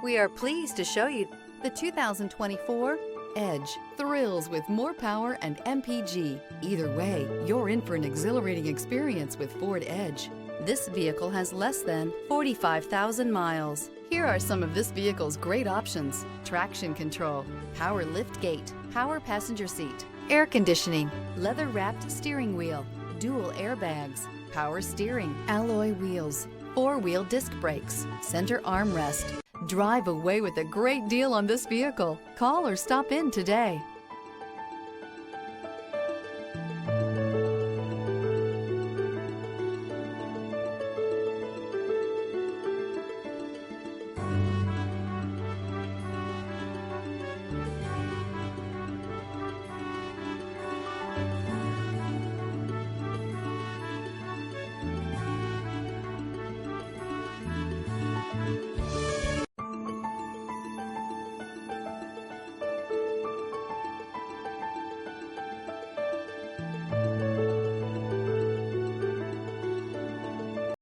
We are pleased to show you the 2024 Edge. Thrills with more power and MPG. Either way, you're in for an exhilarating experience with Ford Edge. This vehicle has less than 45,000 miles. Here are some of this vehicle's great options: traction control, power lift gate, power passenger seat, air conditioning, leather-wrapped steering wheel, dual airbags, power steering, alloy wheels, four-wheel disc brakes, center armrest. Drive away with a great deal on this vehicle. Call or stop in today.